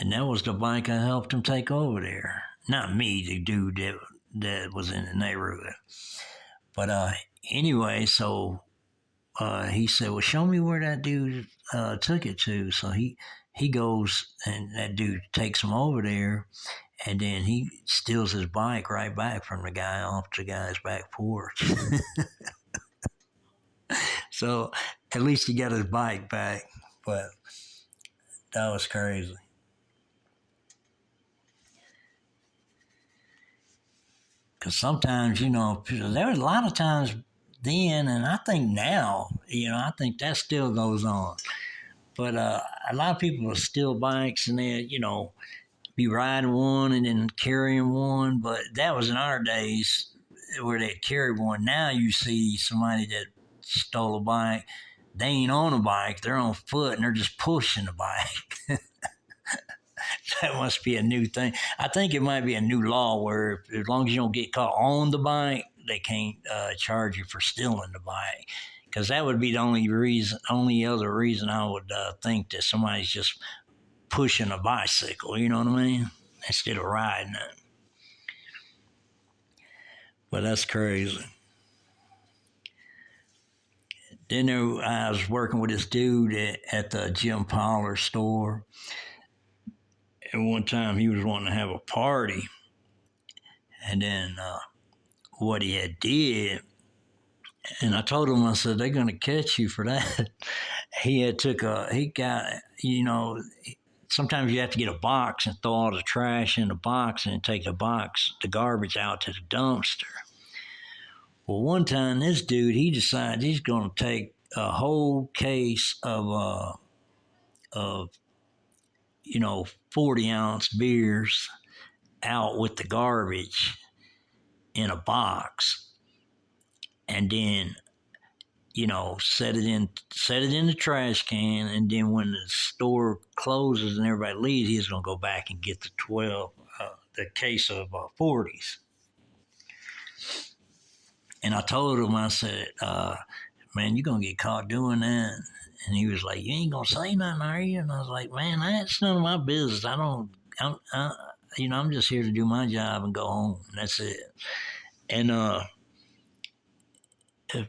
and that was the bike I helped him take over there. Not me, the dude that was in the neighborhood. But anyway, so he said, "Well, show me where that dude took it to." So he goes, and that dude takes him over there, and then he steals his bike right back from the guy off the guy's back porch. So at least he got his bike back, but that was crazy. Because sometimes, there was a lot of times then, and I think now, I think that still goes on. But a lot of people will steal bikes and they, be riding one and then carrying one. But that was in our days where they carried one. Now you see somebody that stole a bike. They ain't on a bike; they're on foot and they're just pushing the bike. That must be a new thing. I think it might be a new law where as long as you don't get caught on the bike, they can't charge you for stealing the bike. Because that would be the only other reason I would think that somebody's just pushing a bicycle. You know what I mean? Instead of riding it. But that's crazy. Then I was working with this dude at the Jim Poller store. And one time he was wanting to have a party. And then what he had did, and I told him, I said, they're going to catch you for that. He got, sometimes you have to get a box and throw all the trash in the box and take the garbage out to the dumpster. Well, one time this dude, he decided he's going to take a whole case of 40-ounce beers out with the garbage in a box, and then set it in the trash can, and then when the store closes and everybody leaves, he's gonna go back and get the case of 40s. And I told him, I said, "Man, you're gonna get caught doing that." And he was like, "You ain't gonna say nothing, are you?" And I was like, "Man, that's none of my business. I'm just here to do my job and go home. And that's it." And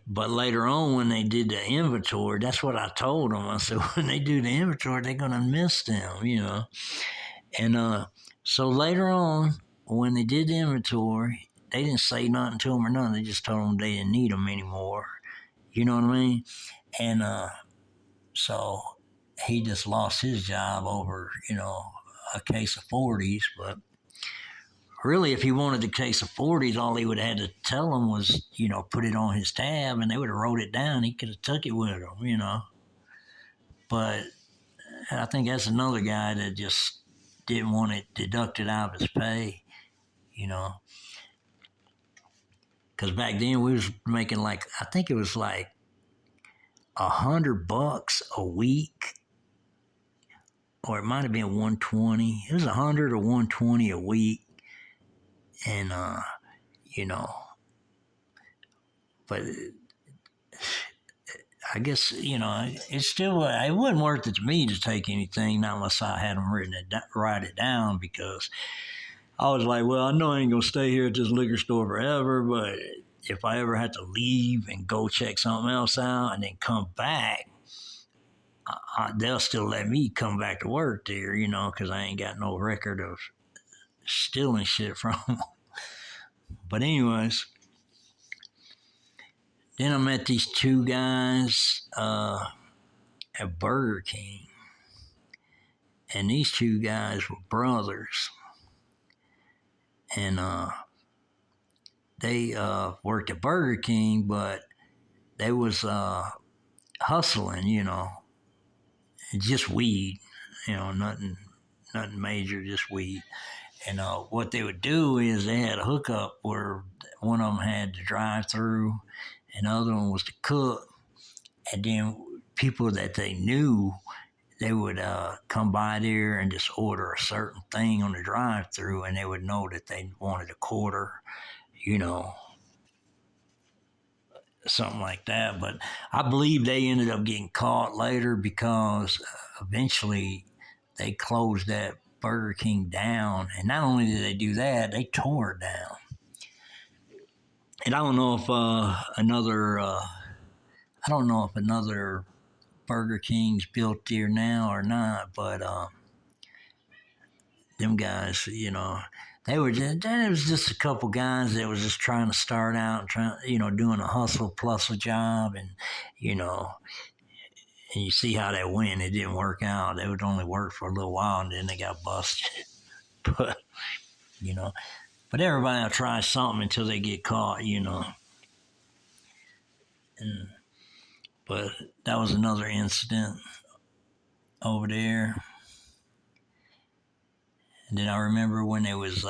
but later on, when they did the inventory, that's what I told them. I said, when they do the inventory, they're gonna miss them. And so later on, when they did the inventory, they didn't say nothing to them or nothing. They just told them they didn't need them anymore. You know what I mean? And so he just lost his job over a case of 40s, but really, if he wanted the case of 40s, all he would have had to tell them was, put it on his tab, and they would have wrote it down. He could have took it with him. But I think that's another guy that just didn't want it deducted out of his pay, you know. Because back then we was making I think it was like $100 a week, or it might have been 120. It was 100 or 120 a week, and you know, but I guess it's still it wasn't worth it to me to take anything, not unless I had them write it down, because I was like, well, I know I ain't gonna stay here at this liquor store forever, but if I ever had to leave and go check something else out and then come back, they'll still let me come back to work there, because I ain't got no record of stealing shit from them. But anyways, then I met these two guys at Burger King, and these two guys were brothers, and they worked at Burger King, but they was hustling, just weed, nothing major, just weed. And what they would do is they had a hookup where one of them had the drive-through, and the other one was the cook. And then people that they knew, they would come by there and just order a certain thing on the drive-through, and they would know that they wanted a quarter, something like that. But I believe they ended up getting caught later, because eventually they closed that Burger King down. And not only did they do that, they tore it down. And I don't know if another Burger King's built there now or not, but them guys, they were just, it was just a couple guys that was just trying to start out and doing a hustle plus a job, and and you see how that went. It didn't work out. They would only work for a little while and then they got busted. but you know, but everybody will try something until they get caught. And, but that was another incident over there. And then I remember when they was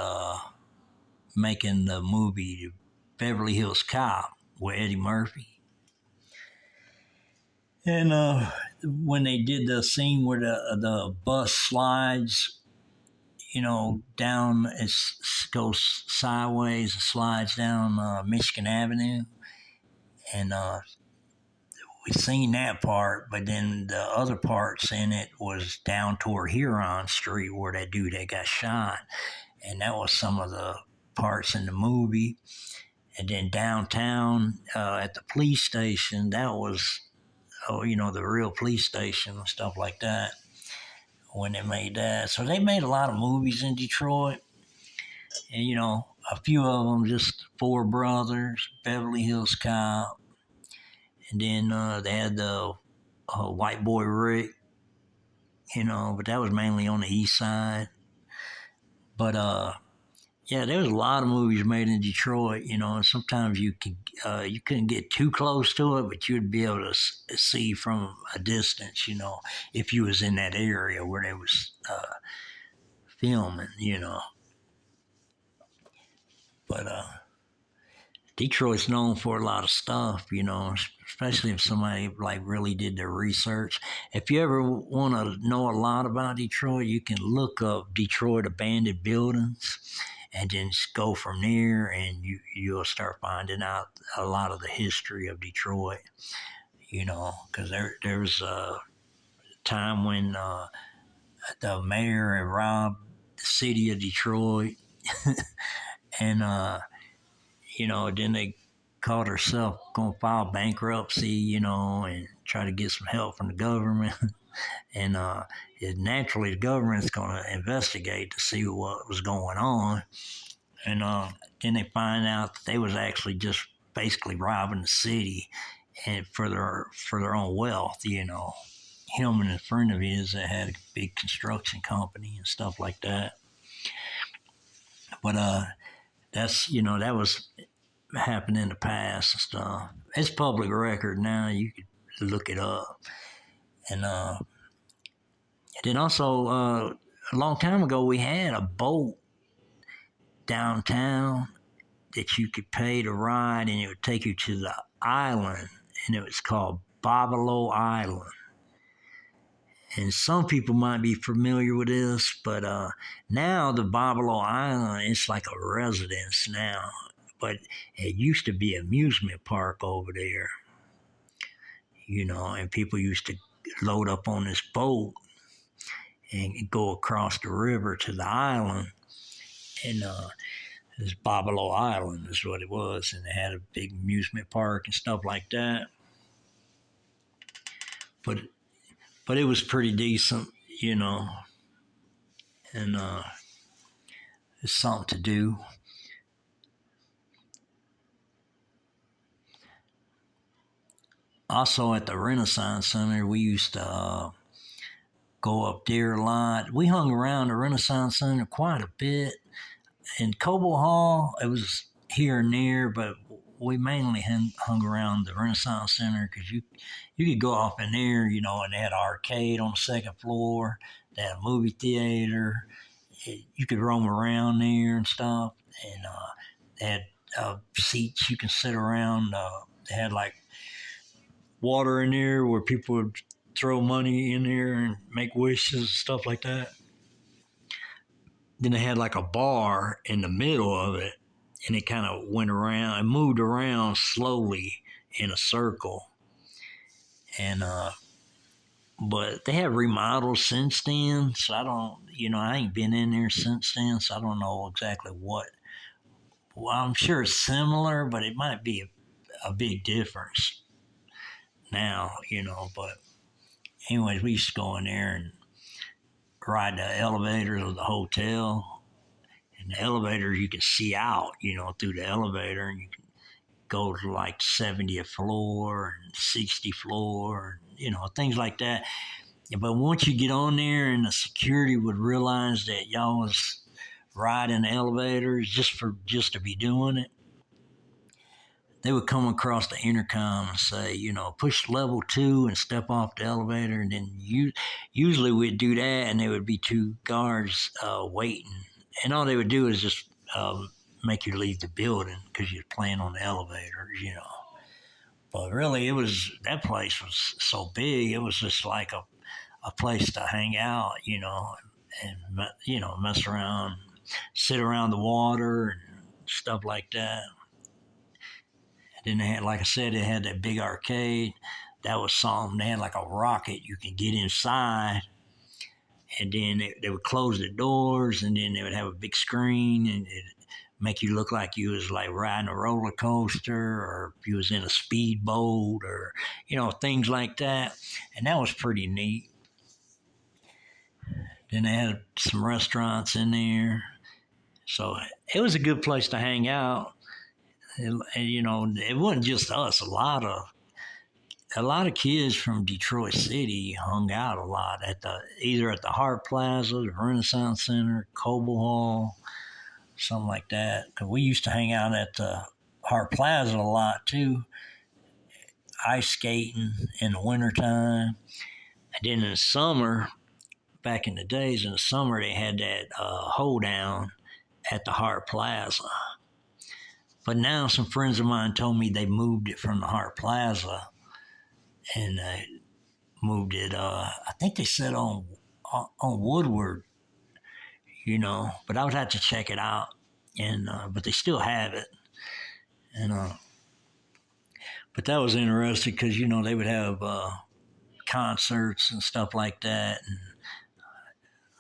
making the movie Beverly Hills Cop with Eddie Murphy. And when they did the scene where the bus slides, down, it goes sideways, it slides down Michigan Avenue. And we seen that part, but then the other parts in it was down toward Huron Street where that dude that got shot. And that was some of the parts in the movie. And then downtown at the police station, that was, the real police station and stuff like that when they made that. So they made a lot of movies in Detroit. And, a few of them, just Four Brothers, Beverly Hills Cop. And then they had the White Boy Rick, but that was mainly on the east side. But yeah, there was a lot of movies made in Detroit, and sometimes you couldn't get too close to it, but you'd be able to see from a distance, if you was in that area where they was filming, But Detroit's known for a lot of stuff, especially if somebody really did their research. If you ever want to know a lot about Detroit, you can look up Detroit abandoned buildings and then just go from there, and you'll start finding out a lot of the history of Detroit, because there was a time when the mayor had robbed the city of Detroit and then they called herself going to file bankruptcy, and try to get some help from the government. And naturally, the government's going to investigate to see what was going on. And then they find out that they was actually just basically robbing the city and for their own wealth, Him and a friend of his that had a big construction company and stuff like that. But that's, that was happened in the past and stuff. It's public record now. You could look it up. And then also, a long time ago, we had a boat downtown that you could pay to ride, and it would take you to the island, and it was called Bobolo Island. And some people might be familiar with this, but now the Bobolo Island is like a residence now. But it used to be an amusement park over there, and people used to load up on this boat and go across the river to the island. And this Bobolo Island is what it was. And they had a big amusement park and stuff like that. But it was pretty decent, and it's something to do. Also at the Renaissance Center, we used to go up there a lot. We hung around the Renaissance Center quite a bit. In Cobo Hall, it was here and there, but we mainly hung around the Renaissance Center because you could go off in there, and they had an arcade on the second floor. They had a movie theater. You could roam around there and stuff. And they had seats you can sit around. They had like water in there where people would throw money in there and make wishes and stuff like that. Then they had like a bar in the middle of it, and it kind of went around and moved around slowly in a circle. And but they have remodeled since then. So I don't, I ain't been in there since then, so I don't know exactly what. Well, I'm sure it's similar, but it might be a big difference now, But anyways, we used to go in there and ride the elevators of the hotel. And the elevators, you can see out, through the elevator, and you can go to like 70th floor and 60th floor, things like that. But once you get on there and the security would realize that y'all was riding the elevators just to be doing it, they would come across the intercom and say, push level 2 and step off the elevator. And then usually we'd do that, and there would be two guards waiting. And all they would do is just make you leave the building because you're playing on the elevators. But really, that place was so big, it was just like a place to hang out, and mess around, sit around the water and stuff like that. Then they had, like I said, they had that big arcade. That was something. They had like a rocket. You can get inside, and then they would close the doors, and then they would have a big screen, and it make you look like you was like riding a roller coaster, or you was in a speedboat, or things like that. And that was pretty neat. Then they had some restaurants in there, so it was a good place to hang out. And, it wasn't just us. A lot of kids from Detroit City hung out a lot either at the Hart Plaza, the Renaissance Center, Coble Hall, something like that. Because we used to hang out at the Hart Plaza a lot too, ice skating in the wintertime. And then in the summer, back in the days, in the summer they had that hoedown at the Hart Plaza. But now some friends of mine told me they moved it from the Hart Plaza and moved it. I think they said on Woodward, But I would have to check it out, and but they still have it, and but that was interesting because they would have concerts and stuff like that, and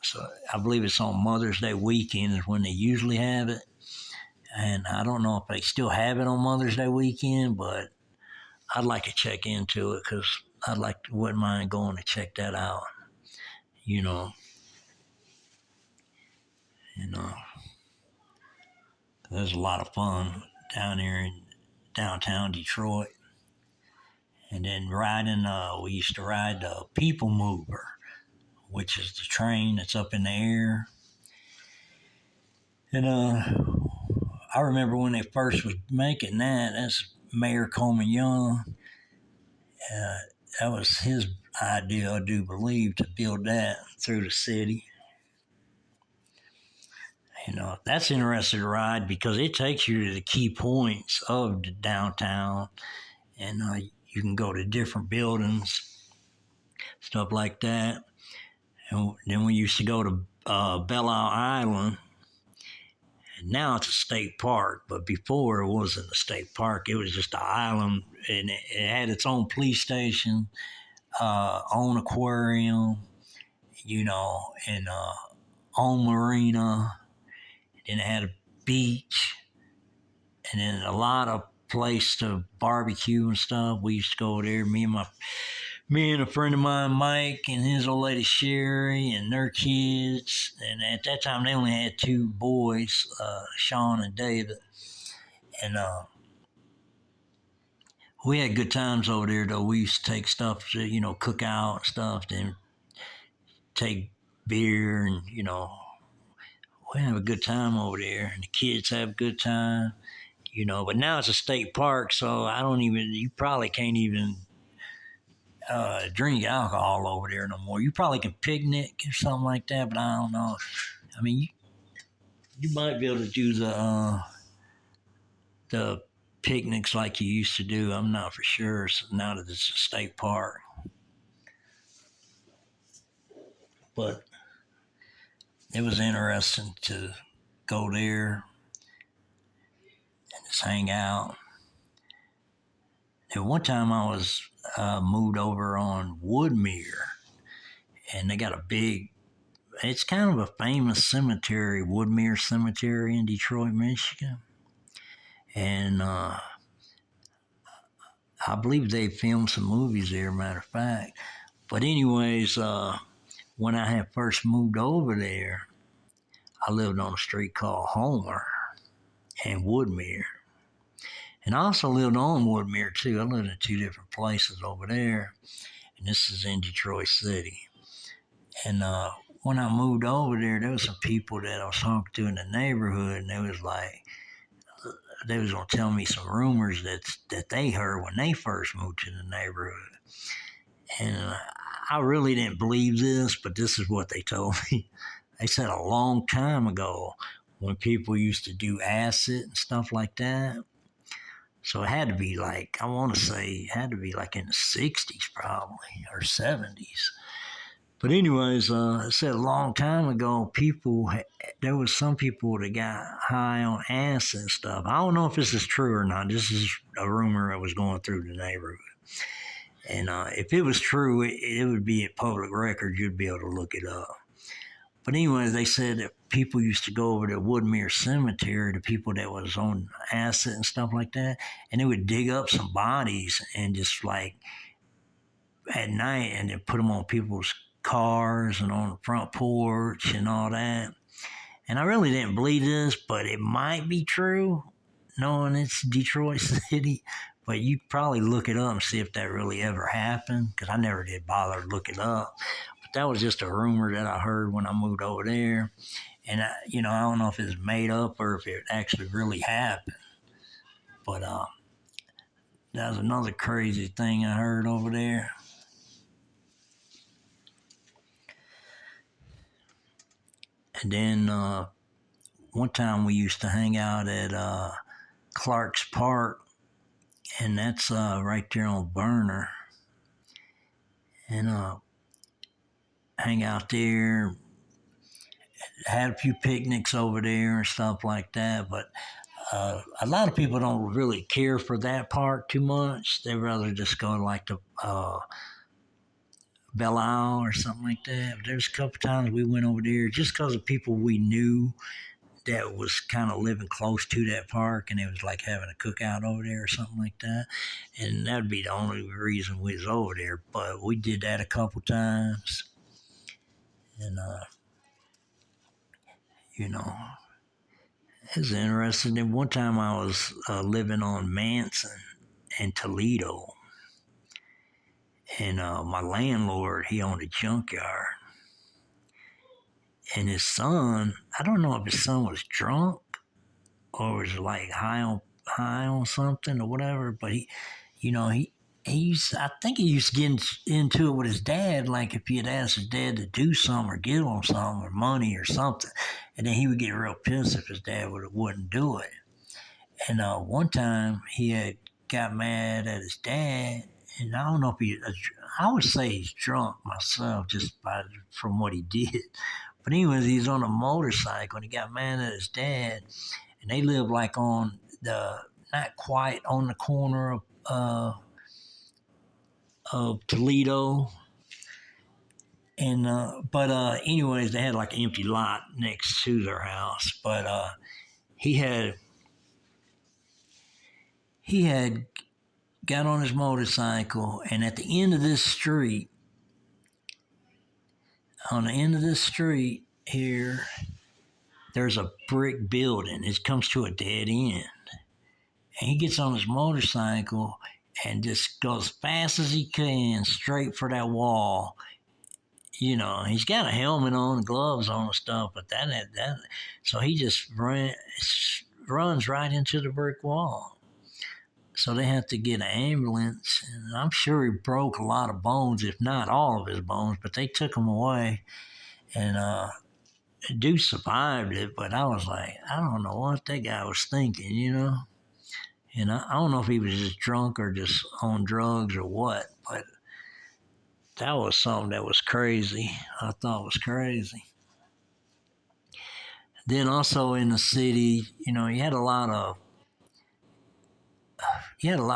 so I believe it's on Mother's Day weekend is when they usually have it, and I don't know if they still have it on Mother's Day weekend, but I'd like to check into it because wouldn't mind going to check that out. You know, you know, there's a lot of fun down here in downtown Detroit. And then we used to ride the People Mover, which is the train that's up in the air. And I remember when they first was making that. That's Mayor Coleman Young. Uh, that was his idea, I do believe, to build that through the city. That's interesting to ride because it takes you to the key points of the downtown, and you can go to different buildings, stuff like that. And then we used to go to Belle Isle Island, and now it's a state park. But before it wasn't a state park; it was just an island, and it had its own police station, own aquarium, and own marina. Then it had a beach, and then a lot of place to barbecue and stuff. We used to go there. Me and a friend of mine, Mike, and his old lady Sherry, and their kids. And at that time, they only had two boys, Sean and David. And we had good times over there, though. We used to take stuff to, cook out and stuff, then take beer, and, we have a good time over there. And the kids have a good time, But now it's a state park, so you probably can't even drink alcohol over there no more. You probably can picnic or something like that, but I don't know. I mean, you might be able to do the picnics like you used to do. I'm not for sure. So now that it's a state park, but it was interesting to go there and just hang out. And one time I was moved over on Woodmere. and they got a big. It's kind of a famous cemetery, Woodmere Cemetery in Detroit, Michigan, and I believe they filmed some movies there. Matter of fact, but anyways, when I had first moved over there, I lived on a street called Homer and Woodmere. And I also lived on Woodmere too. I lived in two different places over there. And this is in Detroit City. And when I moved over there was some people that I was talking to in the neighborhood, and they was gonna tell me some rumors that they heard when they first moved to the neighborhood. And I really didn't believe this, but this is what they told me. They said a long time ago when people used to do acid and stuff like that. So it had to be like, I want to say, it had to be like in the 60s probably, or 70s. But anyways, it said a long time ago, there was some people that got high on acid and stuff. I don't know if this is true or not. This is a rumor that was going through the neighborhood. And if it was true, it would be a public record. You'd be able to look it up. But anyways, they said that people used to go over to Woodmere Cemetery, the people that was on acid and stuff like that, and they would dig up some bodies and just like at night and then put them on people's cars and on the front porch and all that. And I really didn't believe this, but it might be true, knowing it's Detroit City. But you'd probably look it up and see if that really ever happened, because I never did bother to look it up. But that was just a rumor that I heard when I moved over there. And, I don't know if it's made up or if it actually really happened. But that was another crazy thing I heard over there. And then one time we used to hang out at Clark's Park, and that's right there on Burner. And hang out there, had a few picnics over there and stuff like that. But a lot of people don't really care for that park too much. They'd rather just go to like the Belle Isle or something like that. But there's a couple times we went over there just because of people we knew that was kind of living close to that park, and it was like having a cookout over there or something like that. And that'd be the only reason we was over there. But we did that a couple times. And, it was interesting. And one time I was living on Manson in Toledo. And my landlord, he owned a junkyard. And his son, I don't know if his son was drunk or was like high on something or whatever, but I think he used to get into it with his dad, like if he had asked his dad to do something or give him something or money or something, and then he would get real pissed if his dad wouldn't do it. And one time he had got mad at his dad, and I don't know if I would say he's drunk myself just from what he did. But anyways, he was on a motorcycle and he got mad at his dad, and they lived like on not quite on the corner of Toledo. And but anyways, they had like an empty lot next to their house. But he had got on his motorcycle, and at the end of this street, here, there's a brick building. It comes to a dead end. And he gets on his motorcycle and just goes fast as he can straight for that wall. He's got a helmet on, gloves on and stuff, but so he just runs right into the brick wall. So they had to get an ambulance, and I'm sure he broke a lot of bones, if not all of his bones, but they took him away, and dude survived it, but I was like, I don't know what that guy was thinking. And I don't know if he was just drunk or just on drugs or what, but that was something that was crazy. I thought was crazy. Then also in the city, you had a lot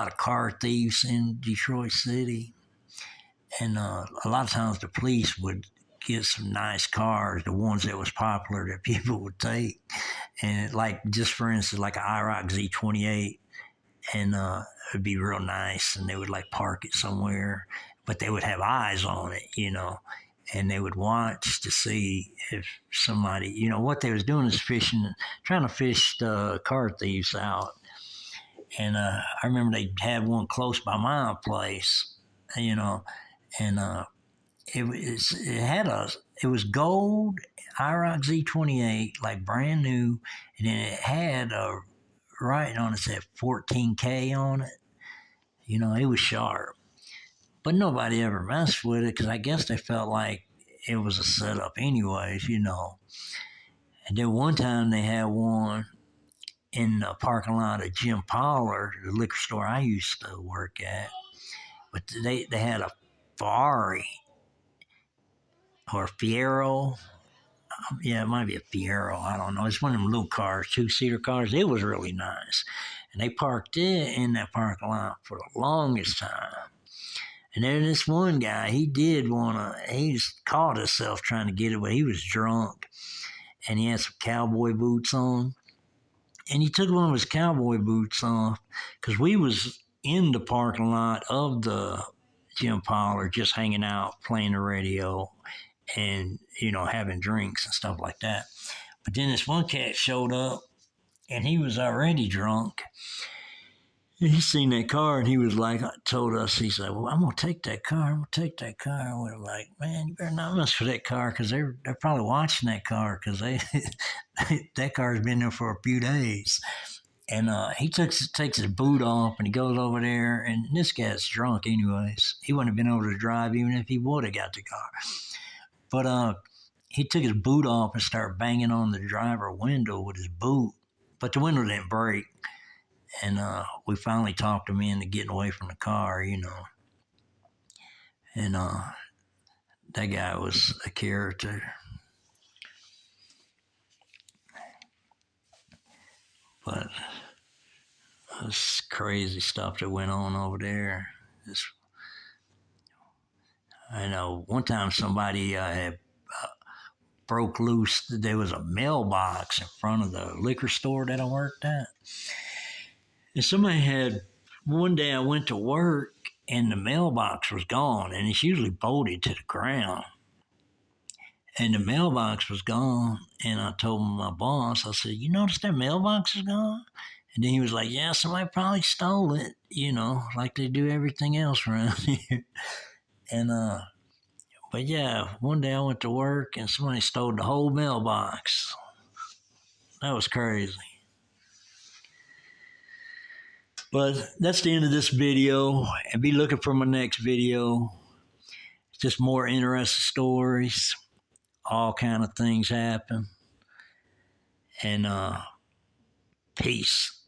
of car thieves in Detroit City, and a lot of times the police would get some nice cars, the ones that was popular that people would take. And like, just for instance, like an IROC Z28, and it'd be real nice, and they would like park it somewhere, but they would have eyes on it, and they would watch to see if somebody, what they was doing is fishing, trying to fish the car thieves out. And I remember they had one close by my place, and it was gold IROC Z28, like brand new, and then it had a writing on it said 14K on it. It was sharp, but nobody ever messed with it because I guess they felt like it was a setup, anyways. And then one time they had one in the parking lot of Jim Pollard, the liquor store I used to work at. But they had a Ferrari or Fiero. Yeah, it might be a Fiero. I don't know. It's one of them little cars, two-seater cars. It was really nice. And they parked it in that parking lot for the longest time. And then this one guy, he just caught himself trying to get it, but he was drunk. And he had some cowboy boots on. And he took one of his cowboy boots off because we was in the parking lot of the Jim Pollard just hanging out, playing the radio and, having drinks and stuff like that. But then this one cat showed up and he was already drunk. And he seen that car and he was like, told us, he said, well, I'm going to take that car. And we're like, man, you better not mess with that car because they're probably watching that car because that car's been there for a few days. And he takes his boot off and he goes over there. And this guy's drunk anyways. He wouldn't have been able to drive even if he would have got the car. But he took his boot off and started banging on the driver window with his boot. But the window didn't break. And we finally talked him into getting away from the car, And that guy was a character. But this crazy stuff that went on over there. I know one time somebody had broke loose. There was a mailbox in front of the liquor store that I worked at. And one day I went to work and the mailbox was gone, and it's usually bolted to the ground. And the mailbox was gone, and I told my boss, I said, you notice that mailbox is gone? And then he was like, yeah, somebody probably stole it, like they do everything else around here. And, but yeah, one day I went to work and somebody stole the whole mailbox. That was crazy. But that's the end of this video, and be looking for my next video. It's just more interesting stories. All kind of things happen. And peace.